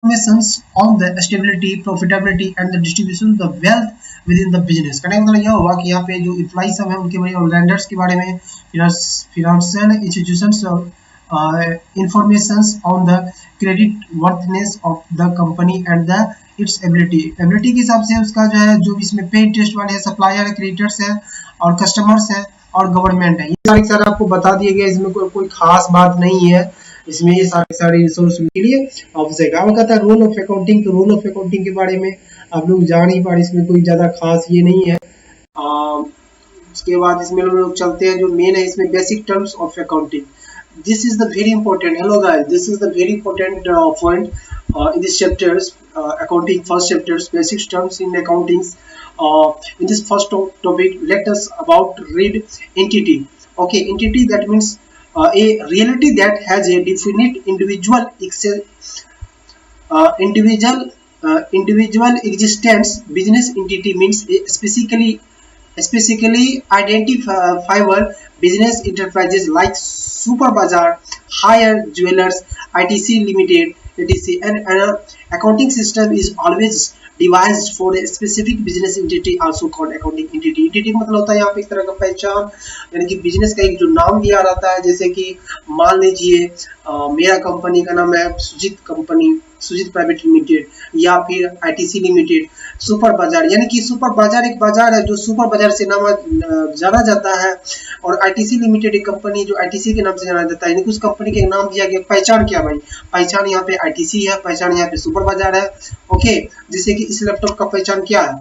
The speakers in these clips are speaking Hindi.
informations on the stability, profitability and the distribution of the wealth within the business। कहने का मतलब यह हुआ कि यहाँ पे जो एम्प्लॉय सब है उनके बारे में और लेंडर्स के बारे में, financial institutions informations on the credit वर्थनेस of the company and the its ability के हिसाब से उसका जो है, जो इसमें पे इंटरेस्ट वाले है, सप्लायर है, क्रेडिटर्स है और कस्टमर्स है और गवर्नमेंट है। ये सारे आपको बता दिए गए, इसमें कोई खास बात नहीं है। इसमें ये सारे रिसोर्स के लिए आवश्यक है। कहता है रोल ऑफ अकाउंटिंग, तो रोल ऑफ अकाउंटिंग के बारे में आप लोग जान ही पा रहे, इसमें कोई ज्यादा खास ये नहीं है। उसके बाद इसमें लोग चलते हैं, जो मेन है इसमें basic terms of accounting. This is the very important, hello guys, this is the very important point in this chapters, accounting first chapters, basic terms in accounting. In this first topic, let us about read entity. Okay, entity, that means a reality that has a definite individual existence. Business entity means a specifically identifiable business enterprises like Super Bazaar, Hire Jewelers, ITC Limited, etc. And an accounting system is always devised for a specific business entity, also called accounting entity। entity का मतलब होता है यहाँ पे एक तरह का पहचान, यानी कि बिजनेस का एक जो नाम दिया रहता है। जैसे कि मान लीजिए मेरा कंपनी का नाम है सुजीत प्राइवेट लिमिटेड, या फिर आईटीसी लिमिटेड, सुपर बाजार, यानी कि सुपर बाजार एक बाजार है जो सुपर बाजार से नाम जाना जाता है, और आईटीसी लिमिटेड एक कंपनी जो आईटीसी के नाम से जाना जाता है। यानी कि उस कंपनी का नाम दिया गया। पहचान क्या भाई? पहचान यहाँ पे आईटीसी है, पहचान यहाँ पे सुपर बाजार है। ओके, जैसे कि इस लैपटॉप का पहचान क्या है,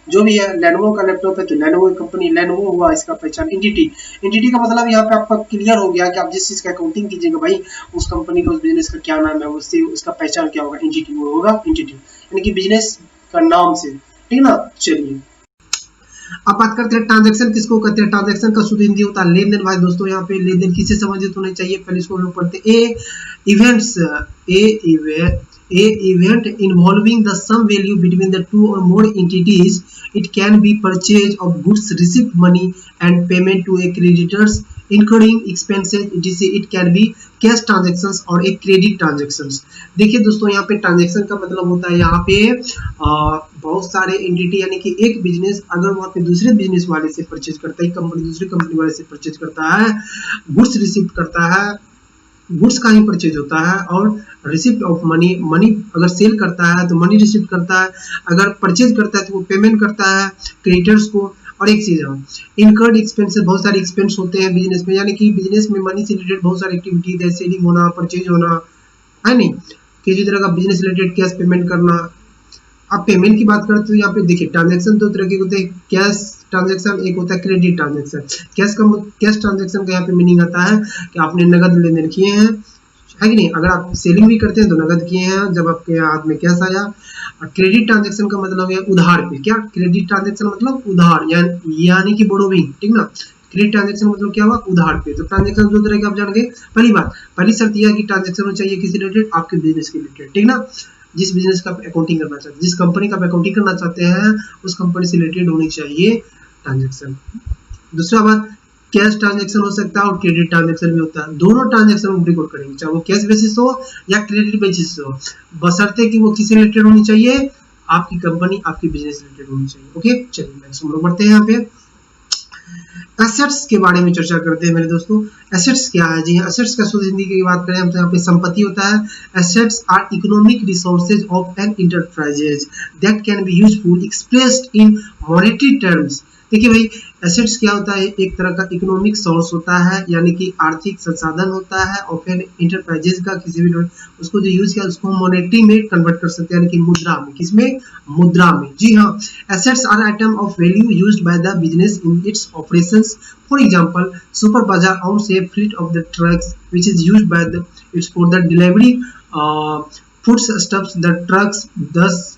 जो भी है, लेनोवो का लैपटॉप है तो लेनोवो कंपनी, लेनोवो हुआ इसका पहचान। एंटिटी का मतलब यहाँ पे आपका क्लियर हो गया कि आप जिस चीज का अकाउंटिंग कीजिएगा भाई, उस कंपनी का, उस बिजनेस का क्या नाम है, उससे उसका पहचान क्या होगा, एंटिटी वो होगा। एंटिटी यानी कि बिजनेस का नाम से, ठीक ना। चलिए अब बात करते हैं ट्रांजैक्शन किसको कहते हैं। ट्रांजैक्शन का शुद्ध हिंदी होता है लेन देन। भाई दोस्तों यहाँ पे लेन देन किससे संबंधित होने चाहिए, पहले इसको हम लोग पढ़ते हैं। A event involving the some value between the two or more entities. It can be purchase of goods, receipt money and payment to a creditors, including expenses etc. It can be cash transactions और एक क्रेडिट ट्रांजेक्शंस। देखिए दोस्तों यहाँ पे ट्रांजेक्शन का मतलब होता है यहाँ पे बहुत सारे एंटिटी, यानी कि एक बिजनेस अगर वहाँ पे दूसरे बिजनेस वाले से परचेज करता है, कंपनी दूसरी कंपनी वाले से परचेज करता है, गुड्स रिसीव करता है, गुड्स का ही परचेज होता है, और रिसिप्ट ऑफ मनी, मनी अगर सेल करता है तो मनी रिसीव करता है, अगर परचेज करता है तो वो पेमेंट करता है क्रेडिटर्स को। और एक चीज है इनकर्ड एक्सपेंसेस, बहुत सारे एक्सपेंस होते हैं बिजनेस में, यानी कि बिजनेस में मनी से रिलेटेड बहुत सारी एक्टिविटी है, सेलिंग होना, परचेज होना, है नहीं, किसी तरह का बिजनेस रिलेटेड कैश पेमेंट करना। आप पेमेंट की बात करते हो यहाँ पे देखिए ट्रांजैक्शन दो तरह के होते हैं, कैश ट्रांजैक्शन, एक होता है क्रेडिट ट्रांजैक्शन। कैश ट्रांजैक्शन का यहाँ पे मीनिंग आता है कि आपने नगद लेन देन किए हैं, है कि नहीं। अगर आप सेलिंग भी करते हैं तो नगद किए हैं जब आपके हाथ में कैश आया। क्रेडिट ट्रांजैक्शन का मतलब है उधार पे। क्या क्रेडिट ट्रांजैक्शन मतलब उधार, यानी कि बोरोविंग, ठीक ना। क्रेडिट ट्रांजैक्शन मतलब क्या हुआ, उधार पे। तो ट्रांजैक्शन दो तरह के आप जान गए। पहली शर्त यह है कि ट्रांजैक्शन होना चाहिए किसी रिलेटेड, आपके बिजनेस के रिलेटेड, ठीक ना। जिस बिजनेस का अकाउंटिंग करना चाहते हैं, जिस कंपनी का अकाउंटिंग करना चाहते हैं, उस कंपनी से रिलेटेड होनी चाहिए ट्रांजैक्शन। दूसरा बात, कैश ट्रांजैक्शन हो सकता है और क्रेडिट ट्रांजैक्शन भी होता है। दोनों ट्रांजैक्शन हम रिकॉर्ड करेंगे, चाहे वो कैश बेसिस हो या क्रेडिट बेसिस हो, बशर्ते कि वो किसी रिलेटेड होनी चाहिए, आपकी कंपनी, आपकी बिजनेस रिलेटेड होनी चाहिए। ओके, चलिए नेक्स्ट हम लोग बढ़ते हैं यहाँ पे। एसेट्स के बारे में चर्चा करते हैं मेरे दोस्तों। एसेट्स क्या है जी, एसेट्स का शुद्ध हिंदी की बात करें हम तो यहाँ पे संपत्ति होता है। Assets are economic resources of an enterprises that can be useful expressed in monetary terms. देखिए भाई, एसेट्स क्या होता है, एक तरह का इकोनॉमिक सोर्स होता है, यानी कि आर्थिक संसाधन होता है, और फिर इंटरप्राइजेज का किसी भी उसको जो यूज किया उसको मॉनेटरी में कन्वर्ट कर सकते हैं, यानी कि मुद्रा में। किसमें? मुद्रा में, जी हाँ। Assets are item of value used by the business in its operations. For example, super Bazaar owns a fleet of the trucks which is used by its for the delivery foodstuffs. The trucks thus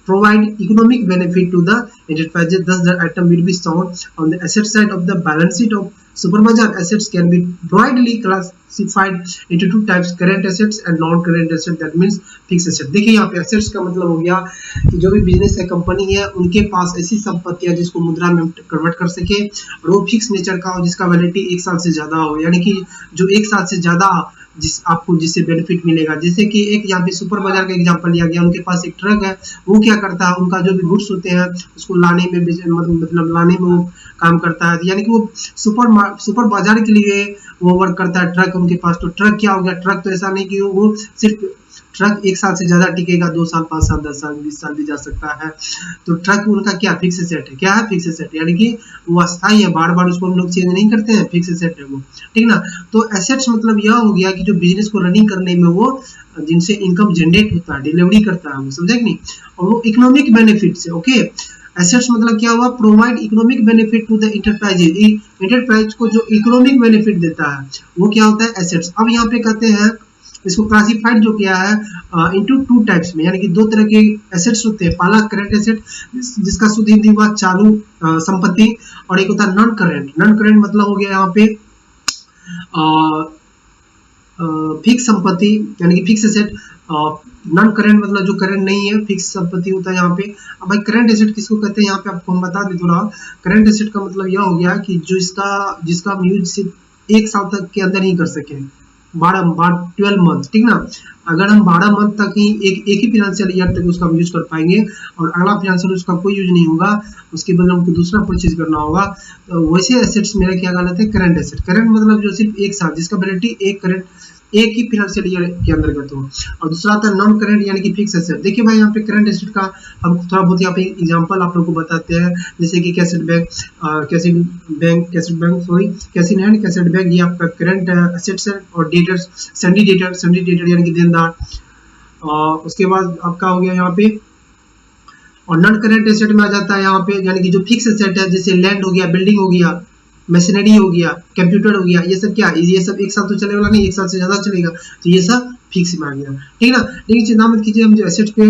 provide economic benefit to the enterprises. Thus, the item will be shown on the asset side of the balance sheet of Superbazaar. Assets can be broadly classified into two types: current assets and non-current assets. That means fixed asset. देखिए यहाँ पे assets का मतलब हो गया कि जो भी बिजनेस है, कंपनी है, उनके पास ऐसी संपत्तियां जिसको मुद्रा में कन्वर्ट कर सके, और वो फिक्स नेचर का हो, जिसका वैलिडिटी एक साल से ज्यादा हो, यानी कि जो एक साल से ज्यादा जिस आपको जिससे बेनिफिट मिलेगा। जैसे कि एक यहाँ पे सुपर बाजार का एग्जांपल लिया गया, उनके पास एक ट्रक है, वो क्या करता है, उनका जो भी गुड्स होते हैं उसको लाने में मतलब लाने में वो काम करता है, यानी कि वो सुपर बाजार के लिए वो वर्क करता है ट्रक उनके पास। तो ट्रक क्या हो गया, ट्रक तो ऐसा नहीं कि वो सिर्फ ट्रक 1 साल से ज़्यादा टिकेगा, 2 साल, 5 साल, 10 साल, 20 साल भी जा सकता है। तो ट्रक उनका क्या फिक्स सेट है, क्या है फिक्स सेट, यानी कि वो अस्थायी है, बार बार उसको हम लोग चेंज नहीं करते हैं, फिक्स सेट है वो, ठीक ना। तो एसेट्स मतलब यह हो गया कि जो बिजनेस को रनिंग करने में वो जिनसे इनकम जनरेट होता है, डिलीवरी करता है वो, समझा कि नहीं। और वो इकोनॉमिक बेनिफिट से, ओके। एसेट्स मतलब क्या हुआ, provide economic benefit to the enterprise, enterprise को जो इकोनॉमिक बेनिफिट देता है वो क्या होता है, एसेट्स। अब यहाँ पे कहते हैं इसको क्लासिफाइड जो किया है इनटू 2 टाइप्स में, यानी कि 2 तरह के एसेट्स होते हैं। पहला करंट एसेट जिसका शुद्ध हिंदी हुआ चालू संपत्ति, और एक होता है नॉन करंट। नॉन करंट मतलब हो गया यहाँ पे फिक्स संपत्ति, यानी कि फिक्स एसेट। नॉन करंट मतलब जो करंट नहीं है, फिक्स संपत्ति होता है यहाँ पे। अब भाई करंट एसेट किसको कहते हैं, यहाँ पे आपको हम बता दें थोड़ा। करंट एसेट का मतलब यह हो गया कि जो जिसका हम यूज सिर्फ 1 साल तक के अंदर ही कर सकें, 12 मंथ, ठीक ना। अगर हम 12 मंथ तक ही एक ही फाइनेंशियल ईयर तक उसका यूज कर पाएंगे और अगला फाइनेंशियल उसका कोई यूज नहीं होगा, उसके बदले हमको दूसरा परचेज करना होगा, तो वैसे एसेट्स मेरा क्या कहलाते हैं, करंट एसेट। करंट मतलब जो सिर्फ 1 साल, जिसका वैलिडिटी एक ही फाइनेंशियल ईयर के अंतर्गत हो। और दूसरा आता है नॉन करंट, यानी कि फिक्स एसेट। देखिए भाई यहाँ पे करंट एसेट का हम थोड़ा बहुत यहाँ पे एग्जांपल आप लोगों को बताते हैं, जैसे कि cash at cash in hand cash at bank, ये आपका करंट एसेट्स है। और डेटर्स, सैंडी डेटर यानी कि देनदार। उसके बाद आपका हो गया यहाँ पे, और नॉन करंट एसेट में आ जाता है यहाँ पे, यानी कि जो फिक्स एसेट है, जैसे लैंड हो गया, बिल्डिंग हो गया, मशीनरी हो गया, कंप्यूटर हो गया, ये सब क्या, ये सब 1 साल तो चले वाला नहीं, 1 साल से ज्यादा चलेगा, तो ये सब फिक्स में आ गया, ठीक ना। लेकिन चिंता मत कीजिए, हम जो एसेट्स पे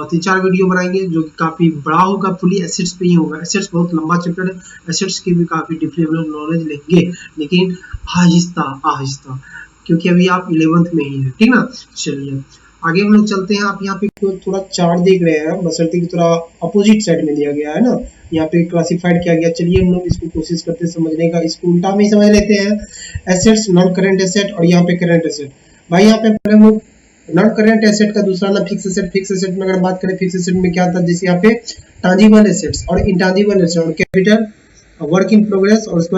3-4 वीडियो बनाएंगे जो काफी बड़ा होगा, फुली एसेट्स पे ही होगा। एसेट्स बहुत लंबा चैप्टर है, एसेट्स की भी काफी डीपली हम लोग नॉलेज लेंगे, लेकिन आहिस्ता आहिस्ता, क्योंकि अभी आप 11th में ही है, ठीक ना। चलिए आगे हम लोग चलते हैं। आप यहाँ पे थोड़ा चार्ट देख रहे हैं, बशर्ते की थोड़ा अपोजिट साइड में दिया गया है ना, यहाँ पे क्लासिफाइड किया गया। चलिए हम लोग इसको कोशिश करते हैं समझने का, इसको उल्टा में ही समझ लेते हैं। एसेट्स, नॉन करंट एसेट, और यहाँ पे करंट एसेट। भाई यहाँ पे हम लोग नॉन करंट एसेट का दूसरा नाम फिक्स एसेट। फिक्स एसेट में अगर बात करें, फिक्स एसेट में क्या आता है, जैसे यहाँ पे ट्रांजिबल एसेट्स और इंटांजिबल एसेट और कैपिटल, वर्क इन प्रोग्रेस, और उसके बाद